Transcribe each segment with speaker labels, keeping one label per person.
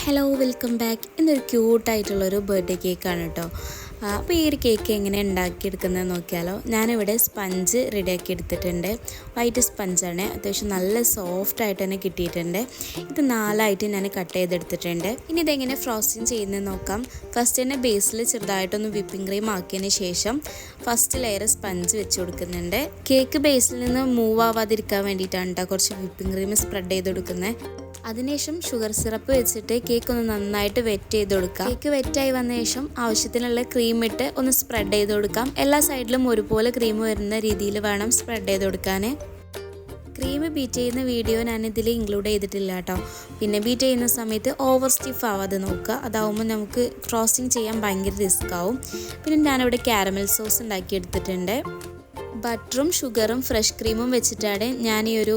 Speaker 1: Hello welcome back. ഇന്നൊരു ക്യൂട്ടായിട്ടുള്ളൊരു birthday കേക്കാണ് കേട്ടോ. അപ്പോൾ ഈ ഒരു കേക്ക് എങ്ങനെ ഉണ്ടാക്കിയെടുക്കുന്നത് നോക്കിയാലോ. ഞാനിവിടെ സ്പഞ്ച് റെഡിയാക്കി എടുത്തിട്ടുണ്ട്. വൈറ്റ് സ്പഞ്ചാണ്, അത്യാവശ്യം നല്ല സോഫ്റ്റായിട്ട് തന്നെ കിട്ടിയിട്ടുണ്ട്. ഇത് 4ആയിട്ട് ഞാൻ കട്ട് ചെയ്തെടുത്തിട്ടുണ്ട്. ഇനി ഇതെങ്ങനെ ഫ്രോസ്റ്റിംഗ് ചെയ്യുന്നത് നോക്കാം. ഫസ്റ്റ് തന്നെ ബേസിൽ ചെറുതായിട്ടൊന്ന് വിപ്പിംഗ് ക്രീം ആക്കിയതിന് ശേഷം ഫസ്റ്റ് ലെയർ സ്പഞ്ച് വെച്ച് കൊടുക്കുന്നുണ്ട്. കേക്ക് ബേസിൽ നിന്ന് മൂവ് ആവാതിരിക്കാൻ വേണ്ടിയിട്ടാണ് കേട്ടോ കുറച്ച് വിപ്പിംഗ് ക്രീം സ്പ്രെഡ് ചെയ്ത് കൊടുക്കുന്നത്. അതിനുശേഷം ഷുഗർ സിറപ്പ് വെച്ചിട്ട് കേക്ക് ഒന്ന് നന്നായിട്ട് വെറ്റ് ചെയ്ത് കൊടുക്കാം. കേക്ക് വെറ്റായി വന്ന ശേഷം ആവശ്യത്തിനുള്ള ക്രീം ഇട്ട് ഒന്ന് സ്പ്രെഡ് ചെയ്ത് കൊടുക്കാം. എല്ലാ സൈഡിലും ഒരുപോലെ ക്രീം വരുന്ന രീതിയിൽ വേണം സ്പ്രെഡ് ചെയ്ത് കൊടുക്കാൻ. ക്രീം ബീറ്റ് ചെയ്യുന്ന വീഡിയോ ഞാനിതിൽ ഇൻക്ലൂഡ് ചെയ്തിട്ടില്ല കേട്ടോ. പിന്നെ ബീറ്റ് ചെയ്യുന്ന സമയത്ത് ഓവർ സ്റ്റിഫ് ആവാതെ നോക്കുക. അതാവുമ്പോൾ നമുക്ക് ഫ്രോസ്റ്റിംഗ് ചെയ്യാൻ ഭയങ്കര റിസ്ക് ആവും. പിന്നെ ഞാനിവിടെ കാരമൽ സോസ് ഉണ്ടാക്കി എടുത്തിട്ടുണ്ട്. ബട്ടറും ഷുഗറും ഫ്രഷ് ക്രീമും വെച്ചിട്ടാണ് ഞാൻ ഈ ഒരു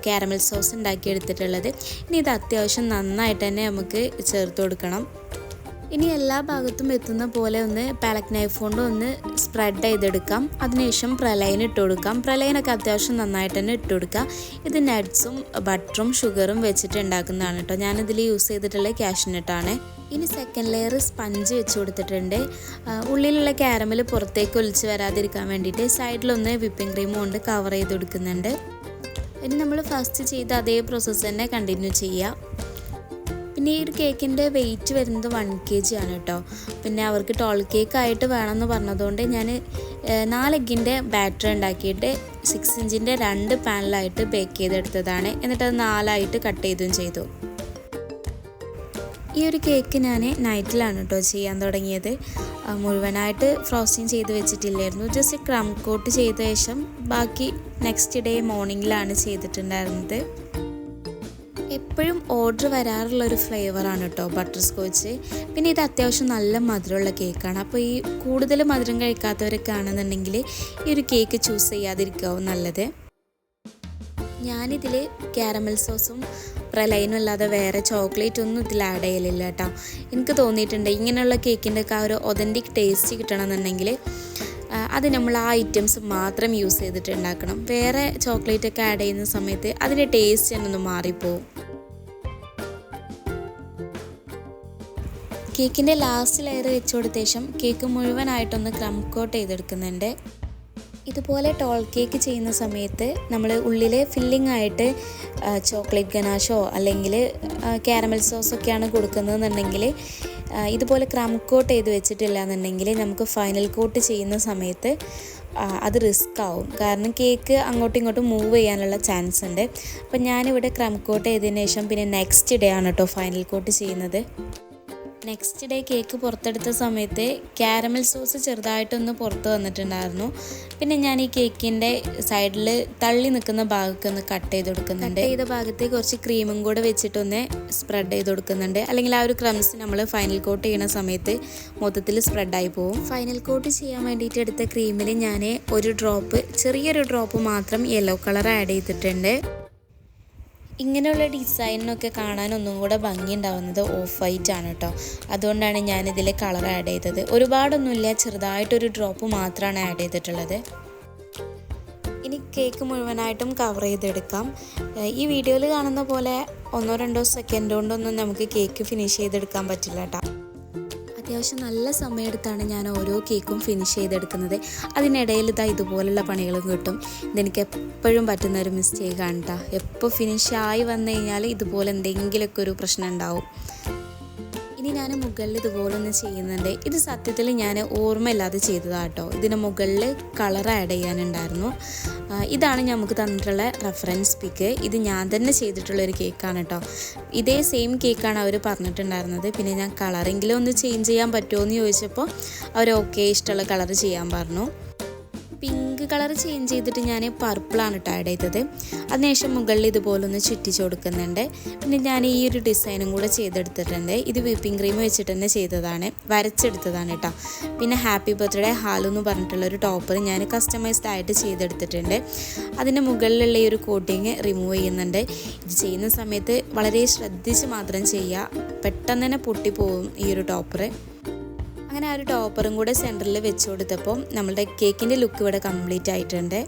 Speaker 1: കാരമൽ സോസ് ഉണ്ടാക്കിയെടുത്തിട്ടുള്ളത്. ഇനി ഇത് അത്യാവശ്യം നന്നായിട്ട് തന്നെ നമുക്ക് ചേർത്ത് കൊടുക്കണം. ഇനി എല്ലാ ഭാഗത്തും എത്തുന്ന പോലെ ഒന്ന് പാലക് നൈഫ് കൊണ്ട് ഒന്ന് സ്പ്രെഡ് ചെയ്തെടുക്കാം. അതിനുശേഷം പ്രലൈൻ ഇട്ട് കൊടുക്കാം. പ്രലൈനൊക്കെ അത്യാവശ്യം നന്നായിട്ട് തന്നെ ഇട്ട് കൊടുക്കുക. ഇത് നട്ട്സും ബട്ടറും ഷുഗറും വെച്ചിട്ട് ഉണ്ടാക്കുന്നതാണ് കേട്ടോ. ഞാനിതിൽ യൂസ് ചെയ്തിട്ടുള്ള കാഷ്നട്ടാണ്. ഇനി സെക്കൻഡ് ലെയർ സ്പഞ്ച് വെച്ച് കൊടുത്തിട്ടുണ്ട്. ഉള്ളിലുള്ള കാരമൽ പുറത്തേക്ക് ഒലിച്ച് വരാതിരിക്കാൻ വേണ്ടിയിട്ട് സൈഡിലൊന്ന് വിപ്പിംഗ് ക്രീം കൊണ്ട് കവർ ചെയ്ത് കൊടുക്കുന്നുണ്ട്. ഇനി നമ്മൾ ഫസ്റ്റ് ചെയ്ത അതേ പ്രോസസ്സ് തന്നെ കണ്ടിന്യൂ ചെയ്യുക. പിന്നെ ഈ ഒരു കേക്കിൻ്റെ വെയിറ്റ് വരുന്നത് 1 kg ആണ് കേട്ടോ. പിന്നെ അവർക്ക് ടോൾ കേക്ക് ആയിട്ട് വേണമെന്ന് പറഞ്ഞതുകൊണ്ട് ഞാൻ 4 എഗ്ഗിൻ്റെ ബാറ്റർ ഉണ്ടാക്കിയിട്ട് 6 ഇഞ്ചിൻ്റെ 2 പാനിലായിട്ട് ബേക്ക് ചെയ്തെടുത്തതാണ്. എന്നിട്ട് അത് 4ആയിട്ട് കട്ട് ചെയ്തും ചെയ്തു. ഈ ഒരു കേക്ക് ഞാൻ നൈറ്റിലാണ് കേട്ടോ ചെയ്യാൻ തുടങ്ങിയത്. മുഴുവനായിട്ട് ഫ്രോസ്റ്റിംഗ് ചെയ്ത് വെച്ചിട്ടില്ലായിരുന്നു. ജസ്റ്റ് ക്രം കോട്ട് ചെയ്ത ശേഷം ബാക്കി നെക്സ്റ്റ് ഡേ മോർണിംഗിലാണ് ചെയ്തിട്ടുണ്ടായിരുന്നത്. എപ്പോഴും ഓർഡർ വരാറുള്ളൊരു ഫ്ലേവറാണ് കേട്ടോ ബട്ടർ സ്കോച്ച്. പിന്നെ ഇത് അത്യാവശ്യം നല്ല മധുരമുള്ള കേക്കാണ്. അപ്പോൾ ഈ കൂടുതൽ മധുരം കഴിക്കാത്തവരൊക്കെ ആണെന്നുണ്ടെങ്കിൽ ഈ ഒരു കേക്ക് ചൂസ് ചെയ്യാതിരിക്കാവും നല്ലത്. ഞാനിതിൽ കാരമൽ സോസും പ്രലൈനും അല്ലാതെ വേറെ ചോക്ലേറ്റ് ഒന്നും ഇതിൽ ആഡ് ചെയ്യലില്ല കേട്ടോ. എനിക്ക് തോന്നിയിട്ടുണ്ട് ഇങ്ങനെയുള്ള കേക്കിൻ്റെ ഒക്കെ ആ ഒരു ഒതൻറ്റിക് ടേസ്റ്റ് കിട്ടണമെന്നുണ്ടെങ്കിൽ അത് നമ്മൾ ആ ഐറ്റംസ് മാത്രം യൂസ് ചെയ്തിട്ട് ഉണ്ടാക്കണം. വേറെ ചോക്ലേറ്റ് ഒക്കെ ആഡ് ചെയ്യുന്ന സമയത്ത് അതിൻ്റെ ടേസ്റ്റ് തന്നെ ഒന്ന് മാറിപ്പോവും. കേക്കിൻ്റെ ലാസ്റ്റ് ലെയർ വെച്ച് കൊടുത്ത ശേഷം കേക്ക് മുഴുവനായിട്ടൊന്ന് ക്രം കോട്ട് ചെയ്തെടുക്കുന്നുണ്ട്. ഇതുപോലെ ടോൾ കേക്ക് ചെയ്യുന്ന സമയത്ത് നമ്മൾ ഉള്ളിൽ ഫില്ലിംഗ് ആയിട്ട് ചോക്ലേറ്റ് ഗനാഷോ അല്ലെങ്കിൽ കാരമൽ സോസൊക്കെയാണ് കൊടുക്കുന്നതെന്നുണ്ടെങ്കിൽ ഇതുപോലെ ക്രം കോട്ട് ചെയ്ത് വെച്ചിട്ടില്ല എന്നുണ്ടെങ്കിൽ നമുക്ക് ഫൈനൽ കോട്ട് ചെയ്യുന്ന സമയത്ത് അത് റിസ്ക് ആവും. കാരണം കേക്ക് അങ്ങോട്ടും ഇങ്ങോട്ടും മൂവ് ചെയ്യാനുള്ള ചാൻസ് ഉണ്ട്. അപ്പം ഞാനിവിടെ ക്രം കോട്ട് ചെയ്തതിന് ശേഷം പിന്നെ നെക്സ്റ്റ് ഡേ ആണ് കേട്ടോ ഫൈനൽ കോട്ട് ചെയ്യുന്നത്. നെക്സ്റ്റ് ഡേ കേക്ക് പുറത്തെടുത്ത സമയത്ത് കാരമൽ സോസ് ചെറുതായിട്ടൊന്ന് പുറത്ത് വന്നിട്ടുണ്ടായിരുന്നു. പിന്നെ ഞാൻ ഈ കേക്കിൻ്റെ സൈഡിൽ തള്ളി നിൽക്കുന്ന ഭാഗമൊക്കെ ഒന്ന് കട്ട് ചെയ്ത് കൊടുക്കുന്നുണ്ട്. കട്ട് ചെയ്ത ഭാഗത്ത് കുറച്ച് ക്രീമും കൂടെ വെച്ചിട്ടൊന്ന് സ്പ്രെഡ് ചെയ്ത് കൊടുക്കുന്നുണ്ട്. അല്ലെങ്കിൽ ആ ഒരു ക്രംസ് നമ്മൾ ഫൈനൽ കോട്ട് ചെയ്യുന്ന സമയത്ത് മൊത്തത്തിൽ സ്പ്രെഡായി പോകും. ഫൈനൽ കോട്ട് ചെയ്യാൻ വേണ്ടിയിട്ട് എടുത്ത ക്രീമിൽ ഞാൻ ചെറിയൊരു ഡ്രോപ്പ് മാത്രം യെല്ലോ കളർ ആഡ് ചെയ്തിട്ടുണ്ട്. ഇങ്ങനെയുള്ള ഡിസൈനൊക്കെ കാണാൻ ഒന്നും കൂടെ ഭംഗി ഉണ്ടാവുന്നത് ഓഫ് വൈറ്റ് ആണ് കേട്ടോ. അതുകൊണ്ടാണ് ഞാനിതിൽ കളർ ആഡ് ചെയ്തത്. ഒരുപാടൊന്നുമില്ല, ചെറുതായിട്ടൊരു ഡ്രോപ്പ് മാത്രമാണ് ആഡ് ചെയ്തിട്ടുള്ളത്. ഇനി കേക്ക് മുഴുവനായിട്ടും കവർ ചെയ്തെടുക്കാം. ഈ വീഡിയോയിൽ കാണുന്ന പോലെ 1-2 സെക്കൻഡ് കൊണ്ടൊന്നും നമുക്ക് കേക്ക് ഫിനിഷ് ചെയ്തെടുക്കാൻ പറ്റില്ല കേട്ടോ. അത്യാവശ്യം നല്ല സമയമെടുത്താണ് ഞാൻ ഓരോ കേക്കും ഫിനിഷ് ചെയ്തെടുക്കുന്നത്. അതിനിടയിൽ ഇതുപോലുള്ള പണികളും കിട്ടും. ഇതെനിക്ക് എപ്പോഴും പറ്റുന്നൊരു മിസ്റ്റേക്കാണ് കേട്ടോ. എപ്പോൾ ഫിനിഷായി വന്നു കഴിഞ്ഞാൽ ഇതുപോലെ എന്തെങ്കിലുമൊക്കെ ഒരു പ്രശ്നം ഉണ്ടാവും. ഇനി ഞാൻ മുകളിൽ ഇതുപോലെ ഒന്ന് ചെയ്യുന്നുണ്ട്. ഇത് സത്യത്തിൽ ഞാൻ ഓർമ്മയില്ലാതെ ചെയ്തതാണ് കേട്ടോ. ഇതിന് മുകളിൽ കളർ ആഡ് ചെയ്യാനുണ്ടായിരുന്നു. ഇതാണ് നമുക്ക് തന്നിട്ടുള്ള റെഫറൻസ് പിക്ക്. ഇത് ഞാൻ തന്നെ ചെയ്തിട്ടുള്ളൊരു കേക്കാണ് കേട്ടോ. ഇതേ സെയിം കേക്കാണ് അവർ പറഞ്ഞിട്ടുണ്ടായിരുന്നത്. പിന്നെ ഞാൻ കളറെങ്കിലും ഒന്ന് ചേഞ്ച് ചെയ്യാൻ പറ്റുമോ എന്ന് ചോദിച്ചപ്പോൾ അവർ ഓക്കെ ഇഷ്ടമുള്ള കളർ ചെയ്യാൻ പറഞ്ഞു. പിങ്ക് കളർ ചേഞ്ച് ചെയ്തിട്ട് ഞാൻ പർപ്പിളാണ് കേട്ടോ ആഡ് ചെയ്തത്. അതിനുശേഷം മുകളിൽ ഇതുപോലെ ഒന്ന് ചുറ്റിച്ച് കൊടുക്കുന്നുണ്ട്. പിന്നെ ഞാൻ ഈ ഒരു ഡിസൈനും കൂടെ ചെയ്തെടുത്തിട്ടുണ്ട്. ഇത് വിപ്പിംഗ് ക്രീം വെച്ചിട്ട് തന്നെ ചെയ്തതാണ്, വരച്ചെടുത്തതാണ് കേട്ടോ. പിന്നെ ഹാപ്പി ബർത്ത്ഡേ ഹാലു എന്ന് പറഞ്ഞിട്ടുള്ളൊരു ടോപ്പർ ഞാൻ കസ്റ്റമൈസ്ഡ് ആയിട്ട് ചെയ്തെടുത്തിട്ടുണ്ട്. അതിൻ്റെ മുകളിലുള്ള ഈ ഒരു കോട്ടിങ് റിമൂവ് ചെയ്യുന്നുണ്ട്. ഇത് ചെയ്യുന്ന സമയത്ത് വളരെ ശ്രദ്ധിച്ച് മാത്രം ചെയ്യുക, പെട്ടെന്ന് തന്നെ പൊട്ടിപ്പോവും ഈ ഒരു ടോപ്പർ. അങ്ങനെ ആ ഒരു ടോപ്പറും കൂടെ സെൻറ്ററിൽ വെച്ച് കൊടുത്തപ്പോൾ നമ്മളുടെ കേക്കിൻ്റെ ലുക്ക് ഇവിടെ കംപ്ലീറ്റ് ആയിട്ടുണ്ട്.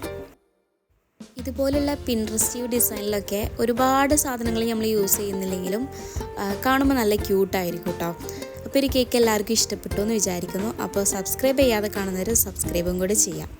Speaker 1: ഇതുപോലുള്ള പിൻട്രസ്റ്റീവ് ഡിസൈനിലൊക്കെ ഒരുപാട് സാധനങ്ങൾ നമ്മൾ യൂസ് ചെയ്യുന്നില്ലെങ്കിലും കാണുമ്പോൾ നല്ല ക്യൂട്ടായിരിക്കും കേട്ടോ. അപ്പോൾ ഒരു കേക്ക് എല്ലാവർക്കും ഇഷ്ടപ്പെട്ടു എന്ന് വിചാരിക്കുന്നു. അപ്പോൾ സബ്സ്ക്രൈബ് ചെയ്യാതെ കാണുന്നവർ സബ്സ്ക്രൈബും കൂടി ചെയ്യാം.